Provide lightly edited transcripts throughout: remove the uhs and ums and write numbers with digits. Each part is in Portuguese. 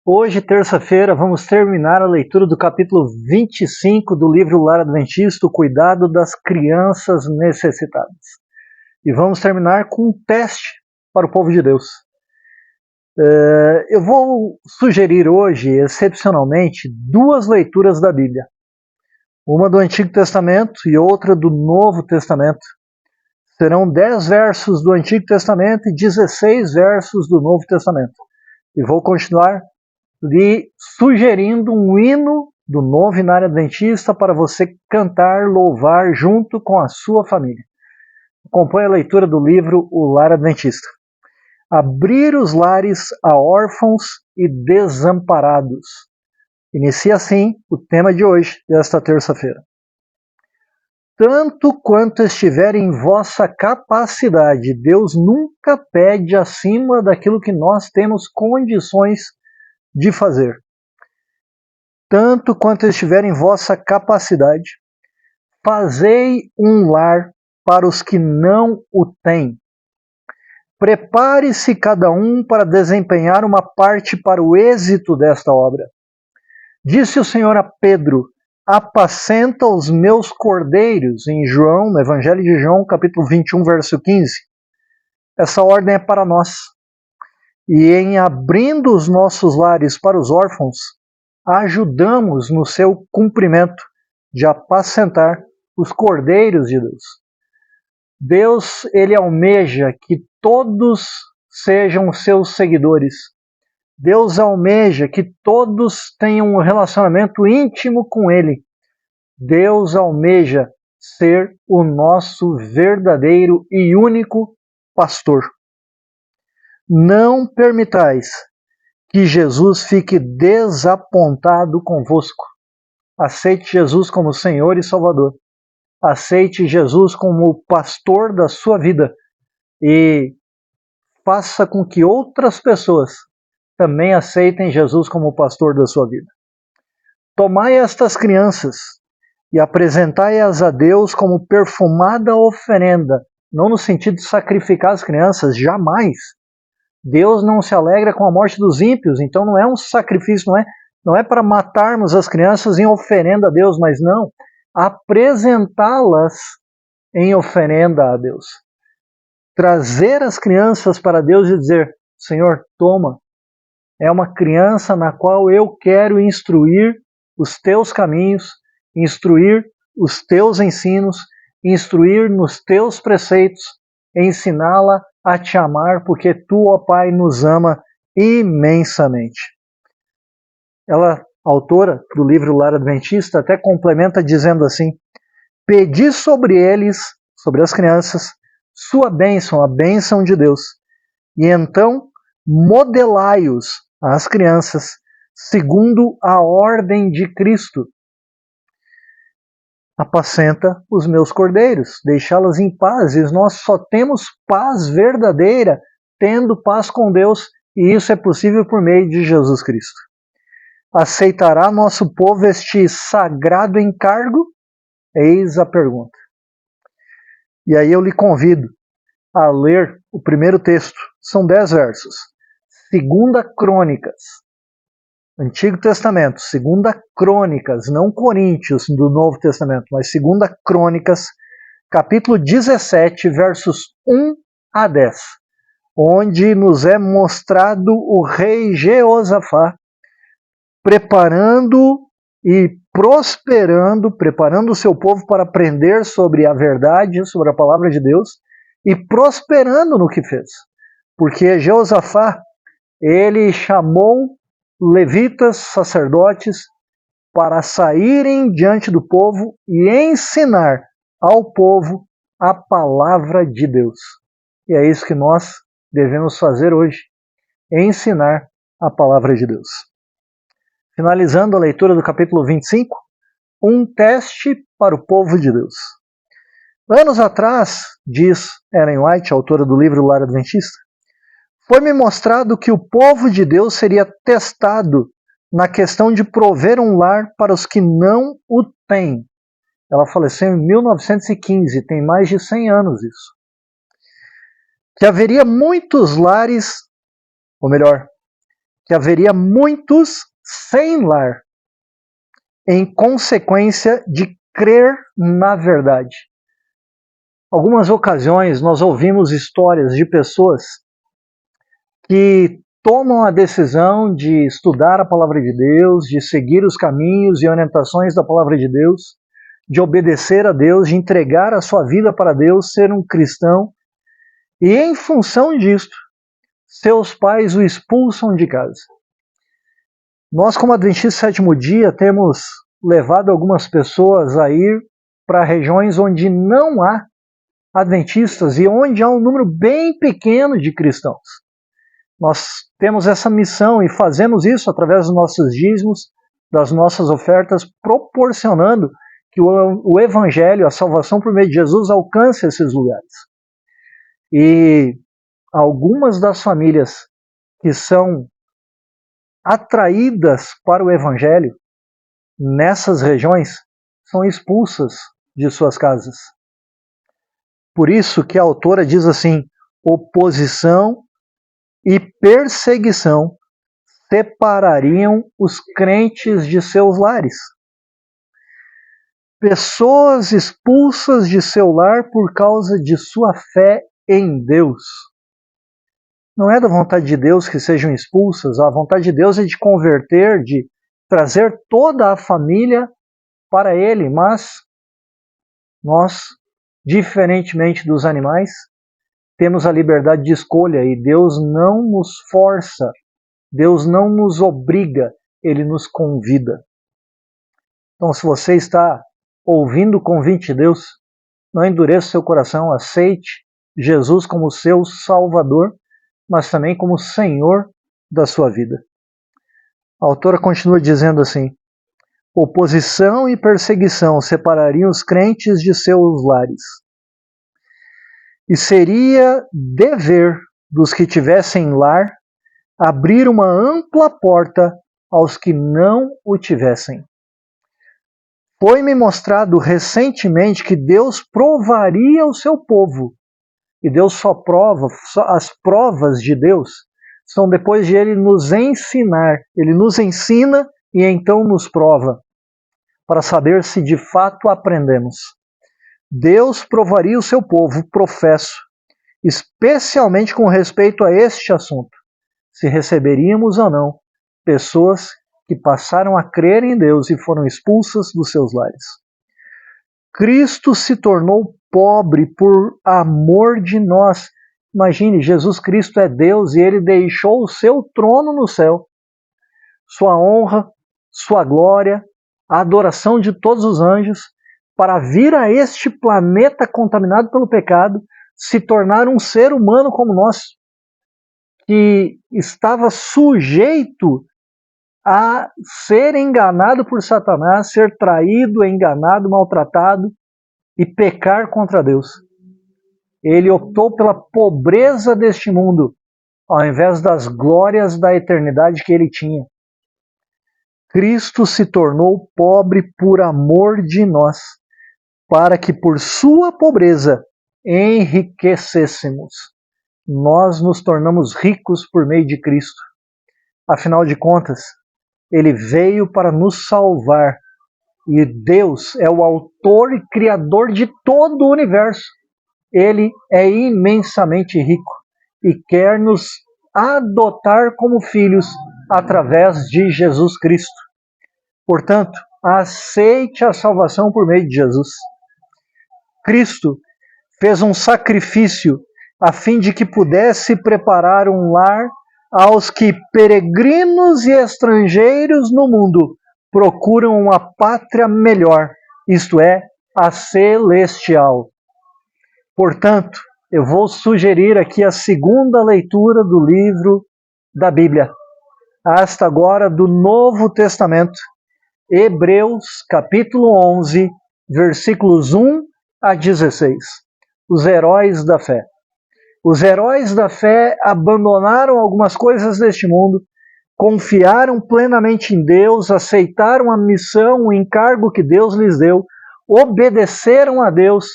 Hoje, terça-feira, vamos terminar a leitura do capítulo 25 do livro Lar Adventista, o cuidado das crianças necessitadas. E vamos terminar com um teste para o povo de Deus. Eu vou sugerir hoje, excepcionalmente, duas leituras da Bíblia. Uma do Antigo Testamento e outra do Novo Testamento. Serão 10 versos do Antigo Testamento e 16 versos do Novo Testamento. E vou continuar lhe sugerindo um hino do Novenário Adventista para você cantar, louvar junto com a sua família. Acompanhe a leitura do livro O Lar Adventista. Abrir os lares a órfãos e desamparados. Inicia assim o tema de hoje, desta terça-feira. Tanto quanto estiver em vossa capacidade, Deus nunca pede acima daquilo que nós temos condições de fazer. Tanto quanto estiver em vossa capacidade, fazei um lar para os que não o têm. Prepare-se cada um para desempenhar uma parte para o êxito desta obra. Disse o Senhor a Pedro: apacenta os meus cordeiros, em João, no Evangelho de João, capítulo 21, verso 15. Essa ordem é para nós. E em abrindo os nossos lares para os órfãos, ajudamos no seu cumprimento de apacentar os cordeiros de Deus. Deus, ele almeja que todos sejam seus seguidores. Deus almeja que todos tenham um relacionamento íntimo com ele. Deus almeja ser o nosso verdadeiro e único pastor. Não permitais que Jesus fique desapontado convosco. Aceite Jesus como Senhor e Salvador. Aceite Jesus como o pastor da sua vida e faça com que outras pessoas também aceitem Jesus como o pastor da sua vida. Tomai estas crianças e apresentai-as a Deus como perfumada oferenda, não no sentido de sacrificar as crianças, jamais. Deus não se alegra com a morte dos ímpios, então não é um sacrifício, não é para matarmos as crianças em oferenda a Deus, mas não, apresentá-las em oferenda a Deus. Trazer as crianças para Deus e dizer: Senhor, toma, é uma criança na qual eu quero instruir os teus caminhos, instruir os teus ensinos, instruir nos teus preceitos, ensiná-la a te amar, porque tu, ó Pai, nos ama imensamente. Ela, autora do livro Lar Adventista, até complementa dizendo assim: pedi sobre eles, sobre as crianças, sua bênção, a bênção de Deus, e então modelai-os, as crianças, segundo a ordem de Cristo. Apacenta os meus cordeiros, deixá-los em paz, e nós só temos paz verdadeira tendo paz com Deus, e isso é possível por meio de Jesus Cristo. Aceitará nosso povo este sagrado encargo? Eis a pergunta. E aí eu lhe convido a ler o primeiro texto, são 10 versos. 2 Crônicas, Antigo Testamento, 2 Crônicas, não Coríntios do Novo Testamento, mas 2 Crônicas, capítulo 17, versos 1 a 10, onde nos é mostrado o rei Jeosafá preparando e prosperando, preparando o seu povo para aprender sobre a verdade, sobre a palavra de Deus, e prosperando no que fez. Porque Jeosafá, ele chamou levitas, sacerdotes, para saírem diante do povo e ensinar ao povo a palavra de Deus. E é isso que nós devemos fazer hoje, ensinar a palavra de Deus. Finalizando a leitura do capítulo 25, um teste para o povo de Deus. Anos atrás, diz Ellen White, autora do livro Lar Adventista, foi-me mostrado que o povo de Deus seria testado na questão de prover um lar para os que não o têm. Ela faleceu em 1915, tem mais de 100 anos isso. Que haveria muitos lares, ou melhor, que haveria muitos sem lar, em consequência de crer na verdade. Algumas ocasiões nós ouvimos histórias de pessoas que tomam a decisão de estudar a palavra de Deus, de seguir os caminhos e orientações da palavra de Deus, de obedecer a Deus, de entregar a sua vida para Deus, ser um cristão, e em função disto, seus pais o expulsam de casa. Nós, como Adventistas do Sétimo Dia, temos levado algumas pessoas a ir para regiões onde não há adventistas e onde há um número bem pequeno de cristãos. Nós temos essa missão e fazemos isso através dos nossos dízimos, das nossas ofertas, proporcionando que o Evangelho, a salvação por meio de Jesus, alcance esses lugares. E algumas das famílias que são atraídas para o Evangelho nessas regiões são expulsas de suas casas. Por isso que a autora diz assim: oposição e perseguição separariam os crentes de seus lares. Pessoas expulsas de seu lar por causa de sua fé em Deus. Não é da vontade de Deus que sejam expulsas, a vontade de Deus é de converter, de trazer toda a família para Ele, mas nós, diferentemente dos animais, temos a liberdade de escolha e Deus não nos força, Deus não nos obriga, Ele nos convida. Então, se você está ouvindo o convite de Deus, não endureça seu coração, aceite Jesus como seu Salvador, mas também como Senhor da sua vida. A autora continua dizendo assim: oposição e perseguição separariam os crentes de seus lares. E seria dever dos que tivessem lar abrir uma ampla porta aos que não o tivessem. Foi-me mostrado recentemente que Deus provaria o seu povo. E Deus só prova, as provas de Deus são depois de Ele nos ensinar. Ele nos ensina e então nos prova, para saber se de fato aprendemos. Deus provaria o seu povo, professo, especialmente com respeito a este assunto, se receberíamos ou não pessoas que passaram a crer em Deus e foram expulsas dos seus lares. Cristo se tornou pobre por amor de nós. Imagine, Jesus Cristo é Deus e Ele deixou o seu trono no céu, sua honra, sua glória, a adoração de todos os anjos, para vir a este planeta contaminado pelo pecado, se tornar um ser humano como nós, que estava sujeito a ser enganado por Satanás, ser traído, enganado, maltratado e pecar contra Deus. Ele optou pela pobreza deste mundo, ao invés das glórias da eternidade que ele tinha. Cristo se tornou pobre por amor de nós, para que por sua pobreza enriquecêssemos. Nós nos tornamos ricos por meio de Cristo. Afinal de contas, Ele veio para nos salvar. E Deus é o autor e criador de todo o universo. Ele é imensamente rico e quer nos adotar como filhos através de Jesus Cristo. Portanto, aceite a salvação por meio de Jesus. Cristo fez um sacrifício a fim de que pudesse preparar um lar aos que, peregrinos e estrangeiros no mundo, procuram uma pátria melhor, isto é, a celestial. Portanto, eu vou sugerir aqui a segunda leitura do livro da Bíblia, hasta agora do Novo Testamento, Hebreus capítulo 11, versículos 1 a 16. Os heróis da fé. Os heróis da fé abandonaram algumas coisas deste mundo, confiaram plenamente em Deus, aceitaram a missão, o encargo que Deus lhes deu, obedeceram a Deus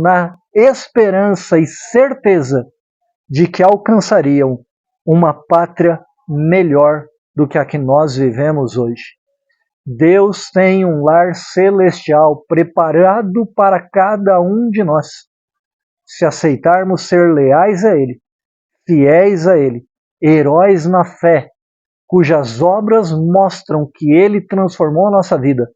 na esperança e certeza de que alcançariam uma pátria melhor do que a que nós vivemos hoje. Deus tem um lar celestial preparado para cada um de nós, se aceitarmos ser leais a Ele, fiéis a Ele, heróis na fé, cujas obras mostram que Ele transformou a nossa vida.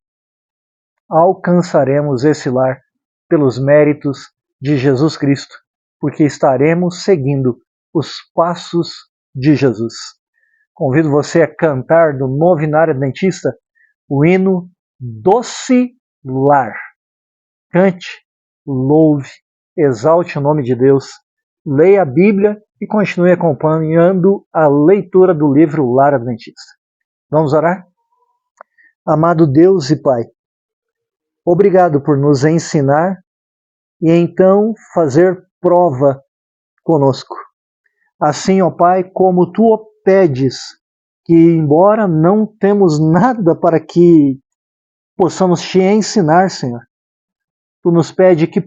Alcançaremos esse lar pelos méritos de Jesus Cristo, porque estaremos seguindo os passos de Jesus. Convido você a cantar do Novenário Adventista o hino Doce Lar. Cante, louve, exalte o nome de Deus, leia a Bíblia e continue acompanhando a leitura do livro Lar Adventista. Vamos orar? Amado Deus e Pai, obrigado por nos ensinar e então fazer prova conosco. Assim, ó Pai, como Tu pedes que, embora não temos nada para que possamos Te ensinar, Senhor, Tu nos pede que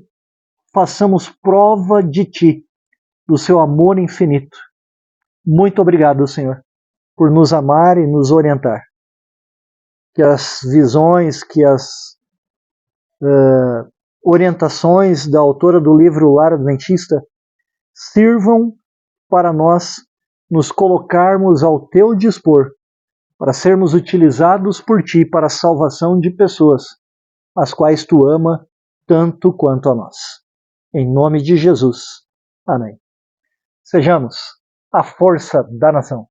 façamos prova de Ti, do Seu amor infinito. Muito obrigado, Senhor, por nos amar e nos orientar. Que as visões, que as orientações da autora do livro Lar Adventista sirvam para nós nos colocarmos ao Teu dispor, para sermos utilizados por Ti para a salvação de pessoas, as quais Tu ama tanto quanto a nós. Em nome de Jesus. Amém. Sejamos a força da nação.